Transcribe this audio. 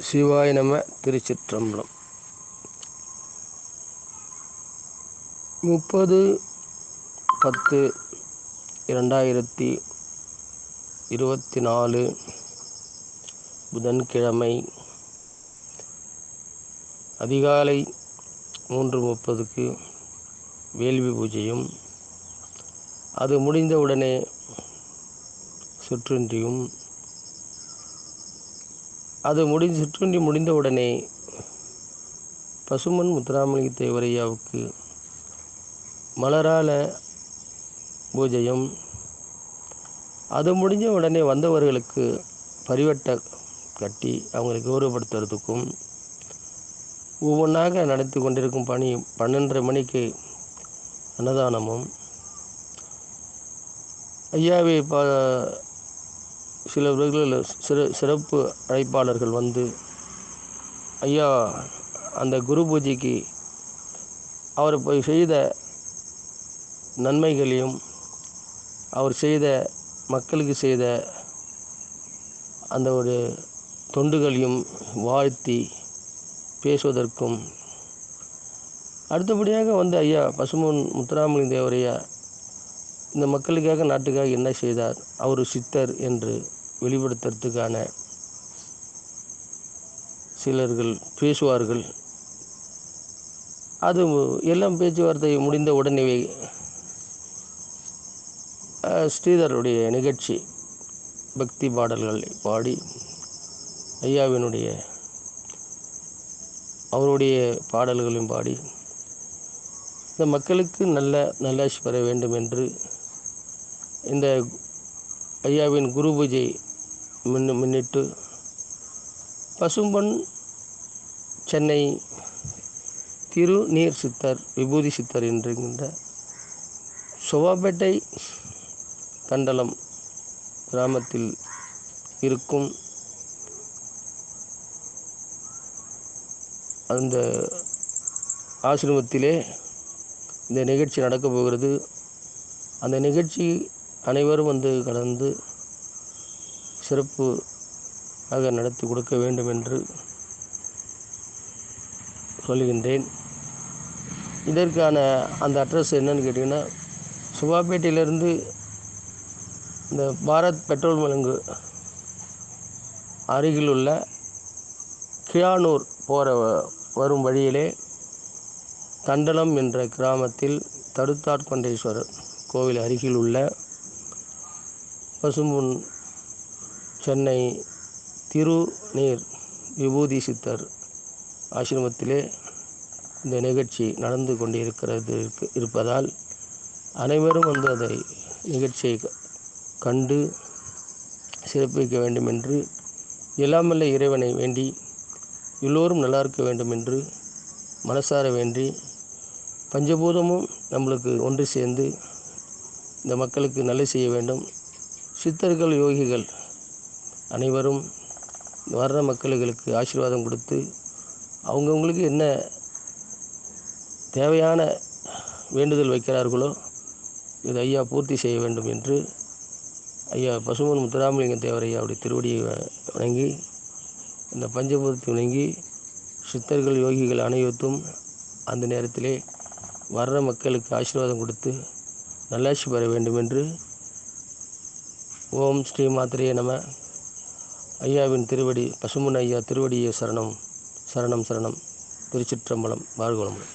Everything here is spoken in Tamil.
சிவாய நம. திருச்சிற்றம்பலம். 30/10/2024 புதன்கிழமை அதிகாலை 3:30க்கு வேள்வி பூஜையும், அது முடிந்தவுடனே சிற்றுண்டியும், சிற்றுண்டி முடிந்தவுடனே பசும்பொன் முத்துராமலிங்க தேவரையாவுக்கு மலரால பூஜையும், அது முடிஞ்ச உடனே வந்தவர்களுக்கு பரிவட்டை கட்டி அவங்களை கௌரவப்படுத்துறதுக்கும் ஒவ்வொன்றாக நடத்தி கொண்டிருக்கும் பணி. 12:30 மணிக்கு அன்னதானமும், ஐயாவை சில சிறப்பு அழைப்பாளர்கள் வந்து ஐயா அந்த குரு பூஜைக்கு அவர் செய்த நன்மைகளையும், அவர் செய்த மக்களுக்கு செய்த அந்த ஒரு தொண்டுகளையும் வாழ்த்தி பேசுவதற்கும், அடுத்தபடியாக வந்து ஐயா பசும்பொன் முத்துராமலிங்க தேவரையா இந்த மக்களுக்காக நாட்டுக்காக என்ன செய்தார், அவர் சித்தர் என்று வெளிப்படுத்துறதுக்கான சிலர்கள் பேசுவார்கள். அது எல்லாம் பேச்சுவார்த்தை முடிந்த உடனே ஸ்ரீதருடைய நிகழ்ச்சி, பக்தி பாடல்களை பாடி அவருடைய பாடல்களையும் பாடி இந்த மக்களுக்கு நல்லாட்சி பெற வேண்டும் என்று இந்த ஐயாவின் குரு பூஜை முன்னிட்டு பசும்பொன் சென்னை திருநீர் சித்தர் விபூதி சித்தர் என்கின்ற சொவாப்பேட்டை தண்டலம் கிராமத்தில் இருக்கும் அந்த ஆசிரமத்திலே இந்த நிகழ்ச்சி நடக்கப் போகிறது. அந்த நிகழ்ச்சி அனைவரும் வந்து கலந்து சிறப்பாக நடத்தி கொடுக்க வேண்டும் என்று சொல்லுகின்றேன். இதற்கான அந்த அட்ரஸ் என்னன்னு கேட்டிங்கன்னா, சுவாப்பேட்டையிலிருந்து இந்த பாரத் பெட்ரோல் பங்கு அருகில் உள்ள கியானூர் வரும் வழியிலே தண்டலம் என்ற கிராமத்தில் தடுத்தாட்கொண்டேஸ்வரர் கோவில் அருகில் உள்ள பசும்பொன் சென்னை திருநீர் விபூதி சித்தர் ஆசிரமத்திலே இந்த நிகழ்ச்சி நடந்து இருப்பதால் அனைவரும் வந்து அதை நிகழ்ச்சியை கண்டு சிறப்பிக்க வேண்டும் என்று எல்லாமல்ல இறைவனை வேண்டி எல்லோரும் நல்லா இருக்க வேண்டும் என்று மனசார வேண்டி, பஞ்சபூதமும் நம்மளுக்கு ஒன்று சேர்ந்து இந்த மக்களுக்கு நல்லது செய்ய வேண்டும். சித்தர்கள் யோகிகள் அனைவரும் வர்ற மக்களுக்கு ஆசீர்வாதம் கொடுத்து அவங்கவுங்களுக்கு என்ன தேவையான வேண்டுதல் வைக்கிறார்களோ இது ஐயா பூர்த்தி செய்ய வேண்டும் என்று ஐயா பசும்பொன் முத்துராமலிங்க தேவரையாவுடைய திருவடியை வணங்கி, இந்த பஞ்சபூதத்தை வணங்கி சித்தர்கள் யோகிகள் அனைவரும் அந்த நேரத்திலே வர்ற மக்களுக்கு ஆசீர்வாதம் கொடுத்து நல்லாட்சி பெற வேண்டும் என்று ஓம் ஸ்ரீ மாத்திரையே நம. ஐயாவின் திருவடி, பசும்பொன் ஐயா திருவடியே சரணம் சரணம் சரணம். திருச்சிற்றம்பலம். வாழ்க வளமுடன்.